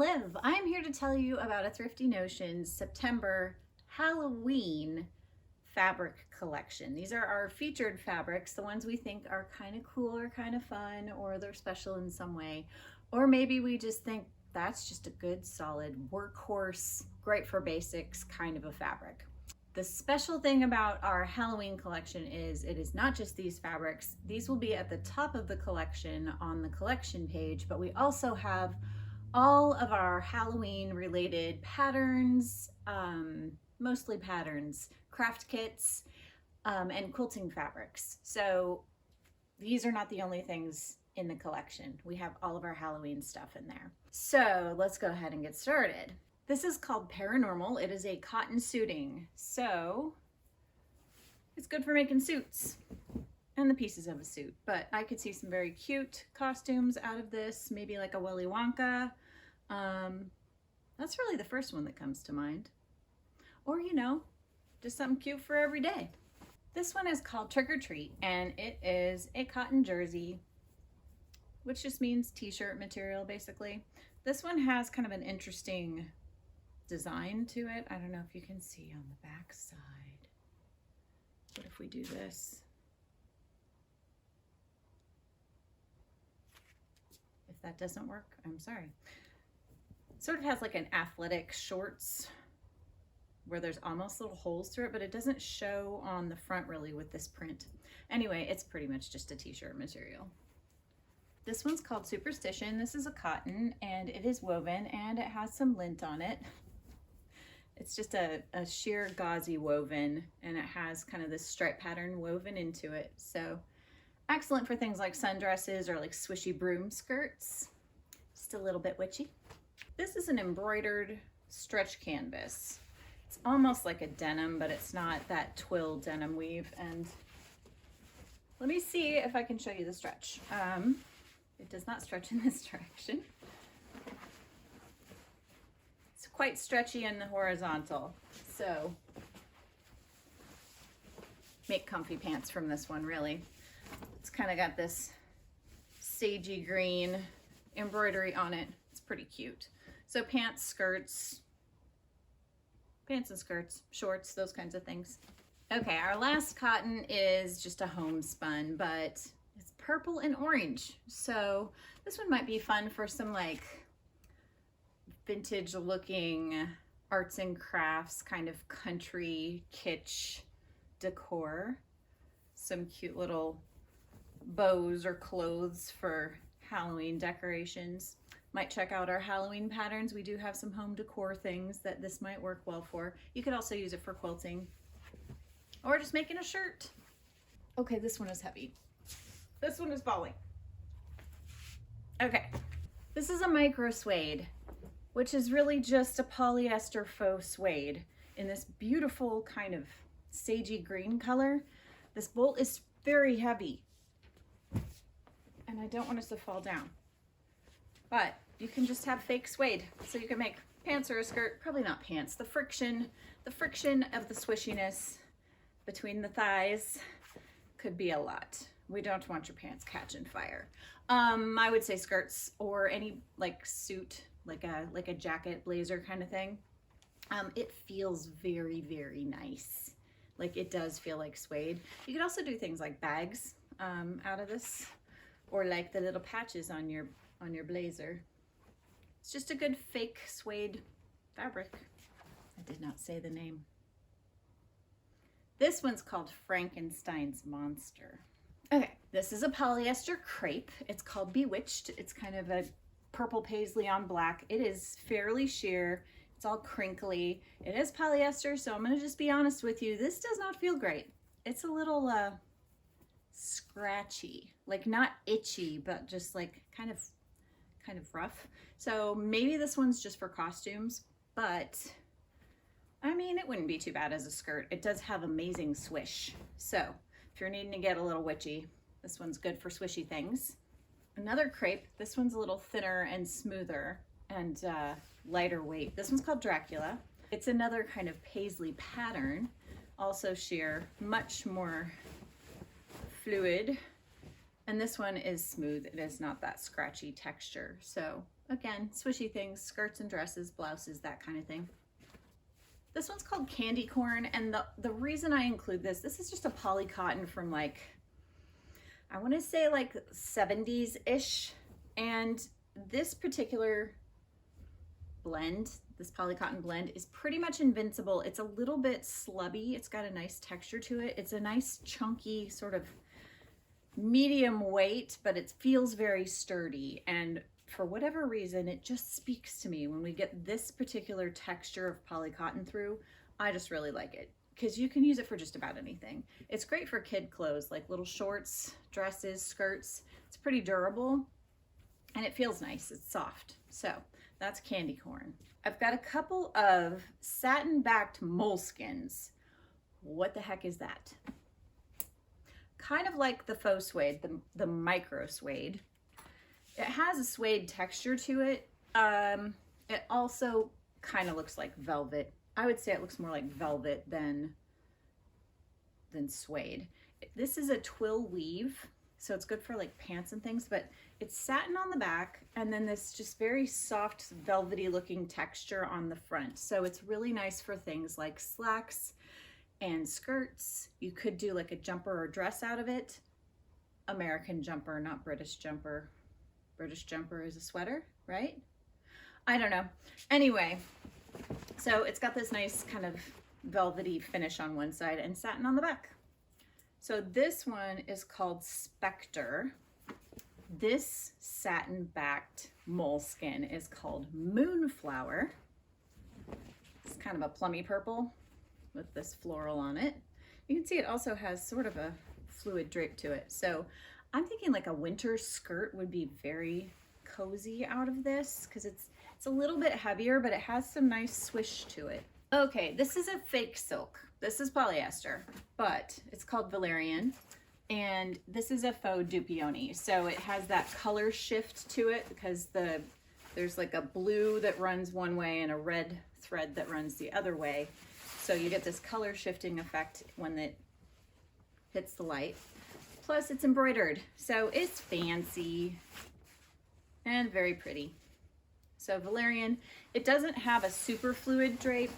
Liv. I'm here to tell you about a Thrifty Notion September Halloween fabric collection. These are our featured fabrics, the ones we think are kind of cool or kind of fun, or they're special in some way. Or maybe we just think that's just a good, solid workhorse, great for basics kind of a fabric. The special thing about our Halloween collection is it is not just these fabrics. These will be at the top of the collection on the collection page, but we also have all of our Halloween related patterns, mostly patterns, craft kits, and quilting fabrics. So these are not the only things in the collection. We have all of our Halloween stuff in there. So let's go ahead and get started. This is called Paranormal. It is a cotton suiting. So it's good for making suits and the pieces of a suit, but I could see some very cute costumes out of this, maybe like a Willy Wonka. That's really the first one that comes to mind. Or, you know, just something cute for every day. This one is called Trick or Treat, and it is a cotton jersey, which just means t-shirt material basically. This one has kind of an interesting design to it. I don't know if you can see on the back side. What if we do this? If that doesn't work, I'm sorry. Sort of has like an athletic shorts where there's almost little holes through it, but it doesn't show on the front really with this print. Anyway, it's pretty much just a t-shirt material. This one's called Superstition. This is a cotton and it is woven and it has some lint on it. It's just a sheer gauzy woven, and it has kind of this stripe pattern woven into it. So excellent for things like sundresses or like swishy broom skirts. Just a little bit witchy. This is an embroidered stretch canvas. It's almost like a denim, but it's not that twill denim weave. And let me see if I can show you the stretch. It does not stretch in this direction. It's quite stretchy in the horizontal. So make comfy pants from this one, really. It's kind of got this sagey green embroidery on it. It's pretty cute. So pants, skirts, pants and skirts, shorts, those kinds of things. Okay, our last cotton is just a homespun, but it's purple and orange. So this one might be fun for some like vintage looking arts and crafts, kind of country kitsch decor. Some cute little bows or clothes for Halloween decorations. Might check out our Halloween patterns. We do have some home decor things that this might work well for. You could also use it for quilting or just making a shirt. Okay, this one is heavy. This one is falling. Okay, this is a micro suede, which is really just a polyester faux suede in this beautiful kind of sagey green color. This bolt is very heavy and I don't want us to fall down. But you can just have fake suede. So you can make pants or a skirt, probably not pants. The friction of the swishiness between the thighs could be a lot. We don't want your pants catching fire. I would say skirts or any like suit, like a jacket, blazer kind of thing. It feels very, very nice. Like it does feel like suede. You could also do things like bags out of this, or like the little patches on your blazer. It's just a good fake suede fabric. I did not say the name. This one's called Frankenstein's Monster. Okay, this is a polyester crepe. It's called Bewitched. It's kind of a purple paisley on black. It is fairly sheer. It's all crinkly. It is polyester, so I'm gonna just be honest with you. This does not feel great. It's a little scratchy, like not itchy, but just like kind of rough. So maybe this one's just for costumes, but I mean, it wouldn't be too bad as a skirt. It does have amazing swish. So if you're needing to get a little witchy, this one's good for swishy things. Another crepe, this one's a little thinner and smoother and lighter weight. This one's called Dracula. It's another kind of paisley pattern, also sheer, much more fluid. And this one is smooth. It is not that scratchy texture. So Again, swishy things, skirts and dresses, blouses, that kind of thing. This one's called Candy Corn, and the reason I include this is just a poly cotton from like, I want to say like 70s-ish, and this particular blend, this poly cotton blend, is pretty much invincible. It's a little bit slubby. It's got a nice texture to it. It's a nice chunky sort of medium weight, but it feels very sturdy, and for whatever reason, it just speaks to me when we get this particular texture of poly cotton through. I just really like it because you can use it for just about anything. It's great for kid clothes, like little shorts, dresses, skirts. It's pretty durable and it feels nice. It's soft. So that's Candy Corn. I've got a couple of satin-backed moleskins. What the heck is that? Kind of like the faux suede, the micro suede. It has a suede texture to it. It also kind of looks like velvet. I would say it looks more like velvet than suede. This is a twill weave, so it's good for like pants and things, but it's satin on the back and then this just very soft velvety looking texture on the front. So it's really nice for things like slacks and skirts. You could do like a jumper or dress out of it. American jumper, not British jumper. British jumper is a sweater, right? I don't know. Anyway, so it's got this nice kind of velvety finish on one side and satin on the back. So this one is called Spectre. This satin-backed moleskin is called Moonflower. It's kind of a plummy purple with this floral on it. You can see it also has sort of a fluid drape to it. So I'm thinking like a winter skirt would be very cozy out of this because it's a little bit heavier, but it has some nice swish to it. Okay, this is a fake silk. This is polyester, but it's called Valerian, and this is a faux dupioni. So it has that color shift to it because there's like a blue that runs one way and a red thread that runs the other way. So you get this color shifting effect when it hits the light. Plus it's embroidered, so it's fancy and very pretty. So Valerian, it doesn't have a super fluid drape.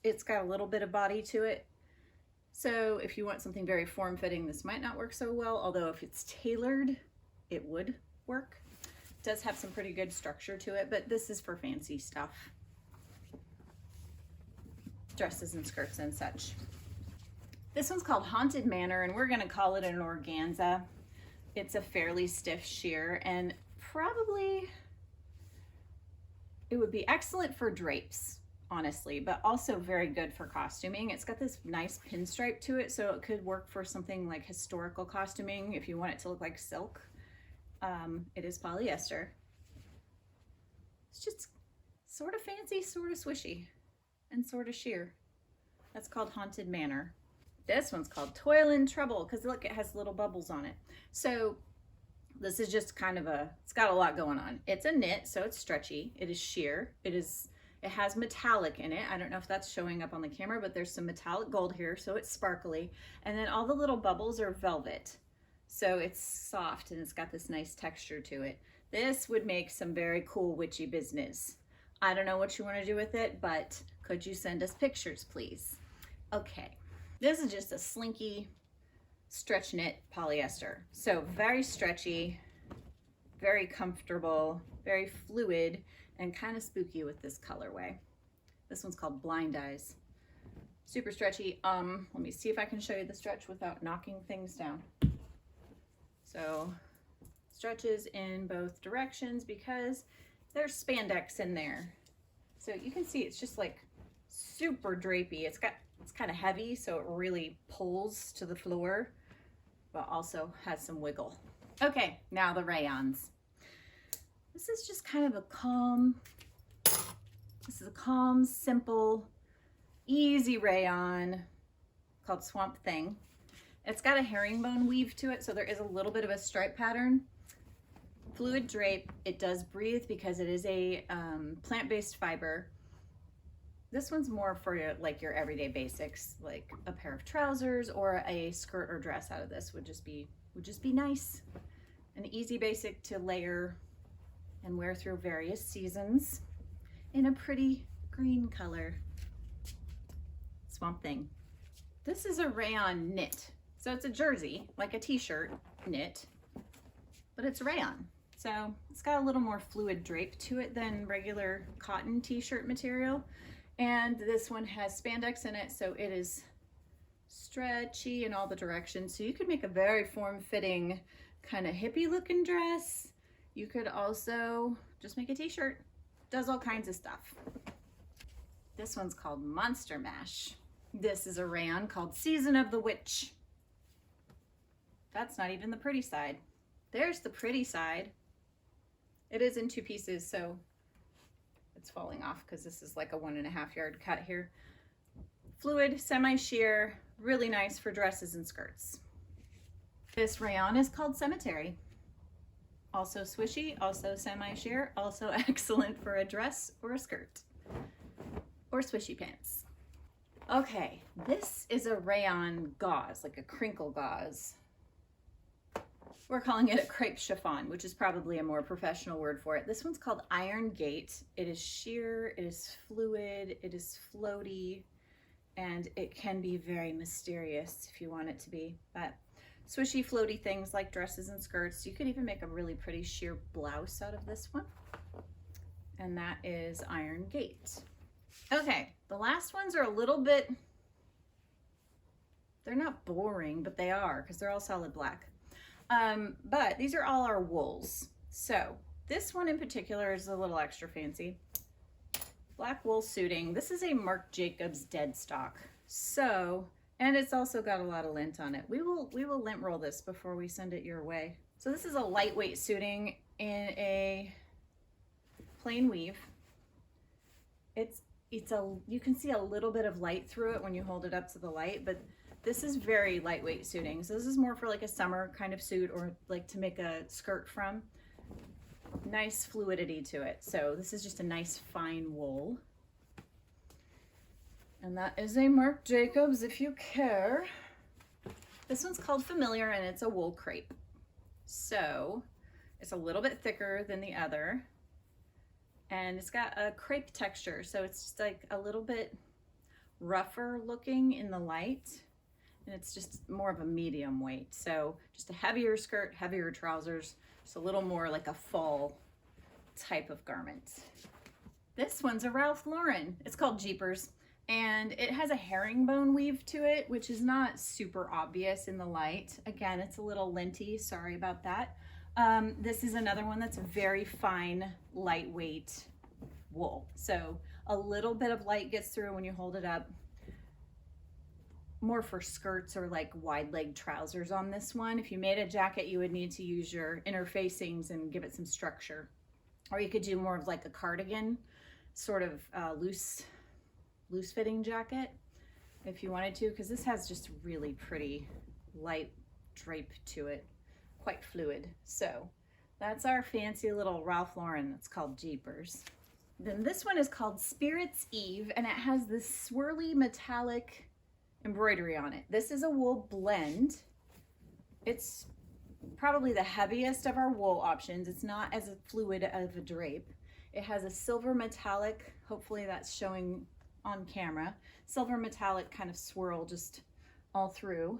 It's got a little bit of body to it. So if you want something very form-fitting, this might not work so well, although if it's tailored, it would work. It does have some pretty good structure to it, but this is for fancy stuff. Dresses and skirts and such. This one's called Haunted Manor, and we're gonna call it an organza. It's a fairly stiff sheer, and probably it would be excellent for drapes, honestly, but also very good for costuming. It's got this nice pinstripe to it, so it could work for something like historical costuming if you want it to look like silk. It is polyester. It's just sort of fancy, sort of swishy, and sort of sheer. That's called Haunted Manor. This one's called Toil and Trouble because look, it has little bubbles on it. So this is just kind of it's got a lot going on. It's a knit, so it's stretchy. It is sheer. It has metallic in it. I don't know if that's showing up on the camera, but there's some metallic gold here, so it's sparkly. And then all the little bubbles are velvet. So it's soft and it's got this nice texture to it. This would make some very cool witchy business. I don't know what you want to do with it, but could you send us pictures, please? Okay. This is just a slinky stretch knit polyester. So very stretchy, very comfortable, very fluid, and kind of spooky with this colorway. This one's called Blind Eyes. Super stretchy. Let me see if I can show you the stretch without knocking things down. So stretches in both directions because there's spandex in there. So you can see it's just like super drapey. It's kind of heavy, so it really pulls to the floor, but also has some wiggle. Okay, now the rayons. This is just kind of a calm, simple, easy rayon called Swamp Thing. It's got a herringbone weave to it, so there is a little bit of a stripe pattern. Fluid drape, it does breathe because it is a plant-based fiber. This one's more for your everyday basics, like a pair of trousers or a skirt or dress out of this would just be nice. An easy basic to layer and wear through various seasons in a pretty green color. Swamp Thing. This is a rayon knit. So it's a jersey, like a t-shirt knit, but it's rayon. So it's got a little more fluid drape to it than regular cotton t-shirt material. And this one has spandex in it, so it is stretchy in all the directions. So you could make a very form-fitting kind of hippie looking dress. You could also just make a t-shirt. Does all kinds of stuff. This one's called Monster Mash. This is a rayon called Season of the Witch. That's not even the pretty side. There's the pretty side. It is in 2 pieces, so it's falling off because this is like a 1.5 yard cut here. Fluid, semi-sheer, really nice for dresses and skirts. This rayon is called Cemetery. Also swishy, also semi-sheer, also excellent for a dress or a skirt or swishy pants. Okay, this is a rayon gauze, like a crinkle gauze. We're calling it a crepe chiffon, which is probably a more professional word for it. This one's called Iron Gate. It is sheer, it is fluid, it is floaty, and it can be very mysterious if you want it to be. But swishy, floaty things like dresses and skirts. You could even make a really pretty sheer blouse out of this one. And that is Iron Gate. Okay, the last ones are a little bit, they're not boring, but they are because they're all solid black. But these are all our wools. So this one in particular is a little extra fancy. Black wool suiting. This is a Marc Jacobs dead stock. So, and it's also got a lot of lint on it. We will lint roll this before we send it your way. So this is a lightweight suiting in a plain weave. You can see a little bit of light through it when you hold it up to the light, but this is very lightweight suiting. So this is more for like a summer kind of suit or like to make a skirt from. Nice fluidity to it. So this is just a nice fine wool. And that is a Marc Jacobs if you care. This one's called Familiar and it's a wool crepe. So it's a little bit thicker than the other. And it's got a crepe texture. So it's just like a little bit rougher looking in the light. And it's just more of a medium weight. So just a heavier skirt, heavier trousers, just a little more like a fall type of garment. This one's a Ralph Lauren. It's called Jeepers. And it has a herringbone weave to it, which is not super obvious in the light. Again, it's a little linty, sorry about that. This is another one that's very fine, lightweight wool. So a little bit of light gets through when you hold it up. More for skirts or like wide leg trousers on this one. If you made a jacket, you would need to use your inner facings and give it some structure. Or you could do more of like a cardigan, sort of loose fitting jacket if you wanted to, because this has just really pretty light drape to it, quite fluid. So that's our fancy little Ralph Lauren that's called Jeepers. Then this one is called Spirit's Eve, and it has this swirly metallic embroidery on it. This is a wool blend. It's probably the heaviest of our wool options. It's not as fluid of a drape. It has a silver metallic, hopefully that's showing on camera, silver metallic kind of swirl just all through.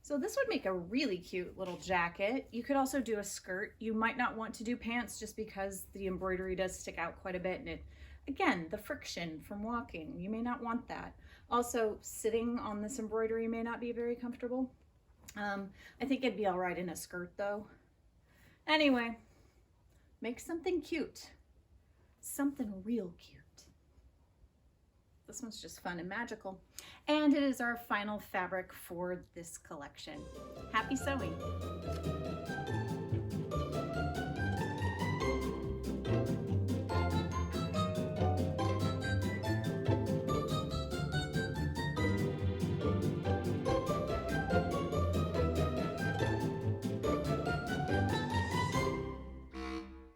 So this would make a really cute little jacket. You could also do a skirt. You might not want to do pants just because the embroidery does stick out quite a bit, and it, again, the friction from walking, you may not want that. Also, sitting on this embroidery may not be very comfortable. I think it'd be all right in a skirt though. Anyway, make something cute. Something real cute. This one's just fun and magical. And it is our final fabric for this collection. Happy sewing.